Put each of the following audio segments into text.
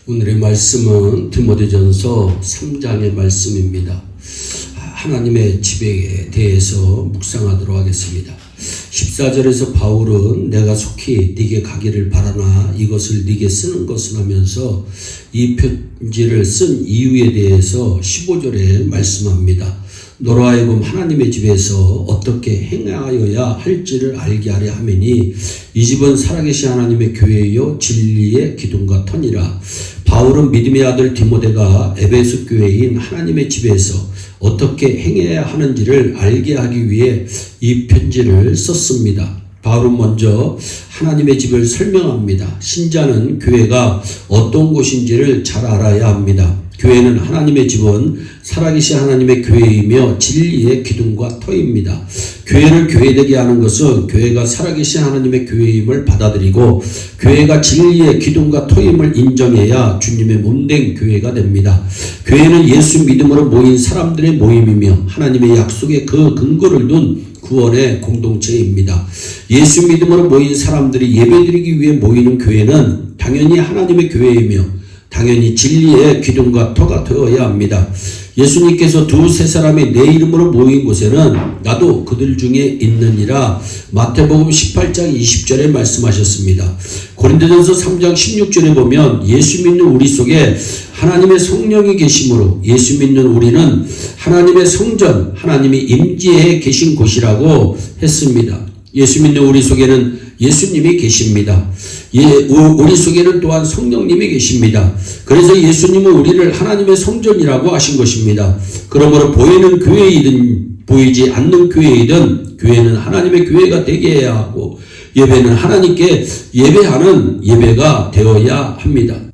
오늘의 말씀은 디모데전서 3장의 말씀입니다. 하나님의 집에 대해서 묵상하도록 하겠습니다. 14절에서 바울은 내가 속히 네게 가기를 바라나 이것을 네게 쓰는 것은 하면서 이 편지를 쓴 이유에 대해서 15절에 말씀합니다. 너로 하여금 하나님의 집에서 어떻게 행하여야 할지를 알게 하려 하매니 이 집은 살아계신 하나님의 교회요 진리의 기둥과 터니라. 바울은 믿음의 아들 디모데가 에베소 교회인 하나님의 집에서 어떻게 행해야 하는지를 알게 하기 위해 이 편지를 썼습니다. 바울은 먼저 하나님의 집을 설명합니다. 신자는 교회가 어떤 곳인지를 잘 알아야 합니다. 교회는 하나님의 집은 살아계신 하나님의 교회이며 진리의 기둥과 터입니다. 교회를 교회되게 하는 것은 교회가 살아계신 하나님의 교회임을 받아들이고 교회가 진리의 기둥과 터임을 인정해야 주님의 몸된 교회가 됩니다. 교회는 예수 믿음으로 모인 사람들의 모임이며 하나님의 약속에 그 근거를 둔 구원의 공동체입니다. 예수 믿음으로 모인 사람들이 예배드리기 위해 모이는 교회는 당연히 하나님의 교회이며 당연히 진리의 기둥과 터가 되어야 합니다. 예수님께서 두세 사람이 내 이름으로 모인 곳에는 나도 그들 중에 있느니라 마태복음 18장 20절에 말씀하셨습니다. 고린도전서 3장 16절에 보면 예수 믿는 우리 속에 하나님의 성령이 계심으로 예수 믿는 우리는 하나님의 성전, 하나님이 임재해 계신 곳이라고 했습니다. 예수 믿는 우리 속에는 예수님이 계십니다. 우리 속에는 또한 성령님이 계십니다. 그래서 예수님은 우리를 하나님의 성전이라고 하신 것입니다. 그러므로 보이는 교회이든 보이지 않는 교회이든 교회는 하나님의 교회가 되게 해야 하고 예배는 하나님께 예배하는 예배가 되어야 합니다.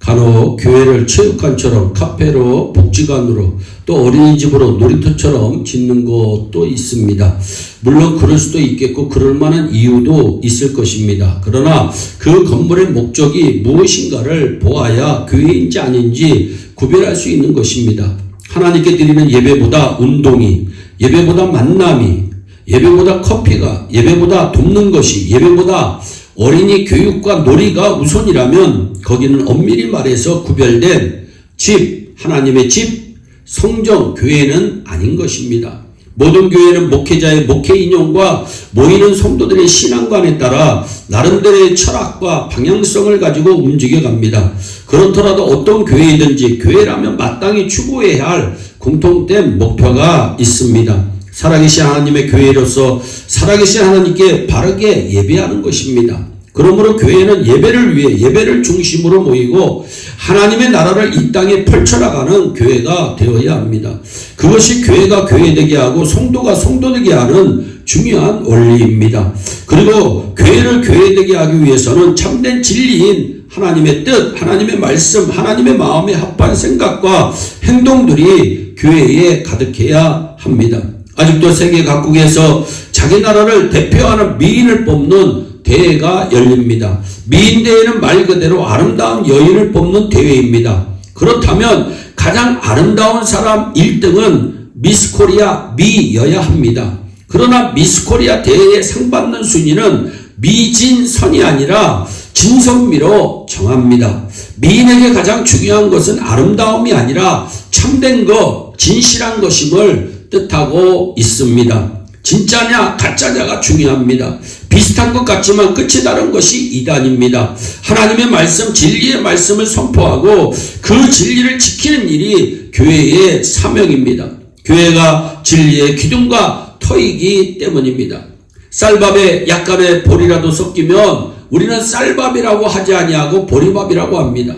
간혹 교회를 체육관처럼 카페로 복지관으로 또 어린이집으로 놀이터처럼 짓는 것도 있습니다. 물론 그럴 수도 있겠고 그럴 만한 이유도 있을 것입니다. 그러나 그 건물의 목적이 무엇인가를 보아야 교회인지 아닌지 구별할 수 있는 것입니다. 하나님께 드리는 예배보다 운동이, 예배보다 만남이, 예배보다 커피가, 예배보다 돕는 것이, 예배보다 어린이 교육과 놀이가 우선이라면 거기는 엄밀히 말해서 구별된 집, 하나님의 집, 성전, 교회는 아닌 것입니다. 모든 교회는 목회자의 목회 인용과 모이는 성도들의 신앙관에 따라 나름대로의 철학과 방향성을 가지고 움직여갑니다. 그렇더라도 어떤 교회이든지 교회라면 마땅히 추구해야 할 공통된 목표가 있습니다. 살아계신 하나님의 교회로서 살아계신 하나님께 바르게 예배하는 것입니다. 그러므로 교회는 예배를 위해 예배를 중심으로 모이고 하나님의 나라를 이 땅에 펼쳐나가는 교회가 되어야 합니다. 그것이 교회가 교회되게 하고 성도가 성도되게 하는 중요한 원리입니다. 그리고 교회를 교회되게 하기 위해서는 참된 진리인 하나님의 뜻, 하나님의 말씀, 하나님의 마음에 합한 생각과 행동들이 교회에 가득해야 합니다. 아직도 세계 각국에서 자기 나라를 대표하는 미인을 뽑는 대회가 열립니다. 미인대회는 말 그대로 아름다운 여인을 뽑는 대회입니다. 그렇다면 가장 아름다운 사람 1등은 미스코리아 미여야 합니다. 그러나 미스코리아 대회에 상 받는 순위는 미진선이 아니라 진선미로 정합니다. 미인에게 가장 중요한 것은 아름다움이 아니라 참된 것, 진실한 것임을 뜻하고 있습니다. 진짜냐 가짜냐가 중요합니다. 비슷한 것 같지만 끝이 다른 것이 이단입니다. 하나님의 말씀, 진리의 말씀을 선포하고 그 진리를 지키는 일이 교회의 사명입니다. 교회가 진리의 기둥과 터이기 때문입니다. 쌀밥에 약간의 보리라도 섞이면 우리는 쌀밥이라고 하지 아니하고 보리밥이라고 합니다.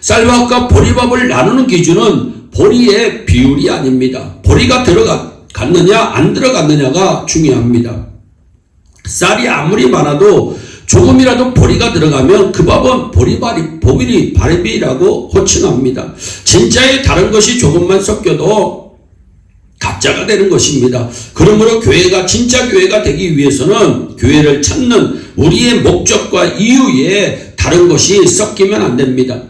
쌀밥과 보리밥을 나누는 기준은 보리의 비율이 아닙니다. 보리가 들어갔느냐 안 들어갔느냐가 중요합니다. 쌀이 아무리 많아도 조금이라도 보리가 들어가면 그 밥은 보리밥이라고 호칭합니다. 진짜의 다른 것이 조금만 섞여도 가짜가 되는 것입니다. 그러므로 교회가 진짜 교회가 되기 위해서는 교회를 찾는 우리의 목적과 이유에 다른 것이 섞이면 안 됩니다.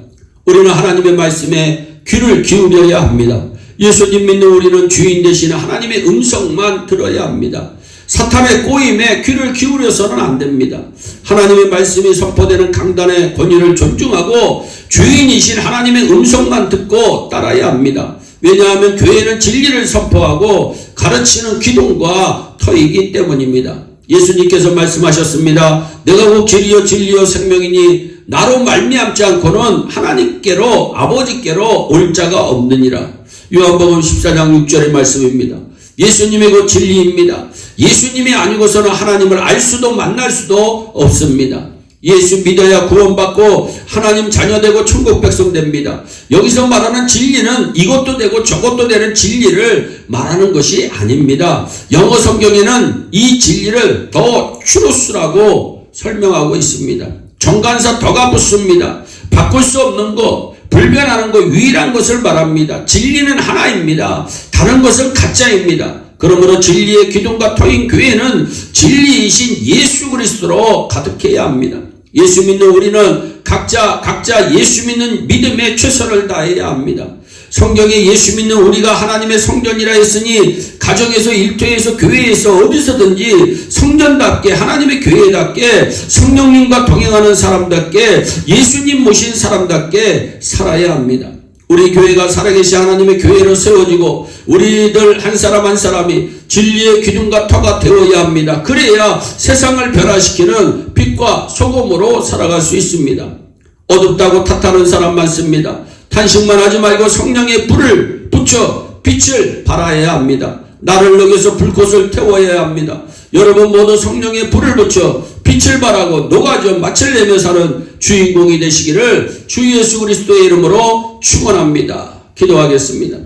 우리는 하나님의 말씀에 귀를 기울여야 합니다. 예수님 믿는 우리는 주인 되시는 하나님의 음성만 들어야 합니다. 사탄의 꼬임에 귀를 기울여서는 안 됩니다. 하나님의 말씀이 선포되는 강단의 권위를 존중하고 주인이신 하나님의 음성만 듣고 따라야 합니다. 왜냐하면 교회는 진리를 선포하고 가르치는 기둥과 터이기 때문입니다. 예수님께서 말씀하셨습니다. 내가 곧 길이요 진리요 생명이니 나로 말미암지 않고는 하나님께로 아버지께로 올 자가 없느니라. 요한복음 14장 6절의 말씀입니다. 예수님이 곧 진리입니다. 예수님이 아니고서는 하나님을 알 수도 만날 수도 없습니다. 예수 믿어야 구원받고 하나님 자녀되고 천국 백성 됩니다. 여기서 말하는 진리는 이것도 되고 저것도 되는 진리를 말하는 것이 아닙니다. 영어 성경에는 이 진리를 더 추로스라고 설명하고 있습니다. 정관사 더가 붙습니다. 바꿀 수 없는 것, 불변하는 것, 유일한 것을 말합니다. 진리는 하나입니다. 다른 것은 가짜입니다. 그러므로 진리의 기둥과 터인 교회는 진리이신 예수 그리스도로 가득해야 합니다. 예수 믿는 우리는 각자 예수 믿는 믿음에 최선을 다해야 합니다. 성경에 예수 믿는 우리가 하나님의 성전이라 했으니 가정에서 일터에서 교회에서 어디서든지 성전답게 하나님의 교회답게 성령님과 동행하는 사람답게 예수님 모신 사람답게 살아야 합니다. 우리 교회가 살아계신 하나님의 교회로 세워지고 우리들 한 사람 한 사람이 진리의 기둥과 터가 되어야 합니다. 그래야 세상을 변화시키는 빛과 소금으로 살아갈 수 있습니다. 어둡다고 탓하는 사람 많습니다. 탄식만 하지 말고 성령의 불을 붙여 빛을 발하여야 합니다. 나를 녹여서 불꽃을 태워야 합니다. 여러분 모두 성령의 불을 붙여 빛을 발하고 녹아져 맛을 내며 사는 주인공이 되시기를 주 예수 그리스도의 이름으로 축원합니다. 기도하겠습니다.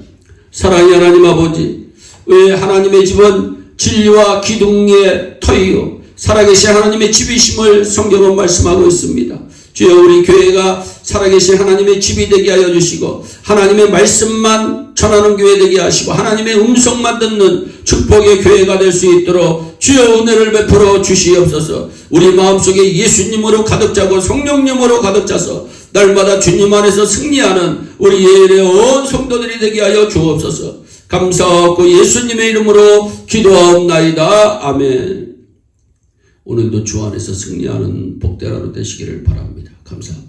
사랑의 하나님 아버지, 왜 하나님의 집은 진리와 기둥의 터이요 살아계신 하나님의 집이심을 성경은 말씀하고 있습니다. 주여 우리 교회가 살아계신 하나님의 집이 되게 하여 주시고 하나님의 말씀만 전하는 교회 되게 하시고 하나님의 음성만 듣는 축복의 교회가 될 수 있도록 주여 은혜를 베풀어 주시옵소서. 우리 마음속에 예수님으로 가득 차고 성령님으로 가득 차서 날마다 주님 안에서 승리하는 우리 예일의 온 성도들이 되게 하여 주옵소서. 감사하고 예수님의 이름으로 기도하옵나이다. 아멘. 오늘도 주 안에서 승리하는 복된 하루 되시기를 바랍니다. 감사합니다.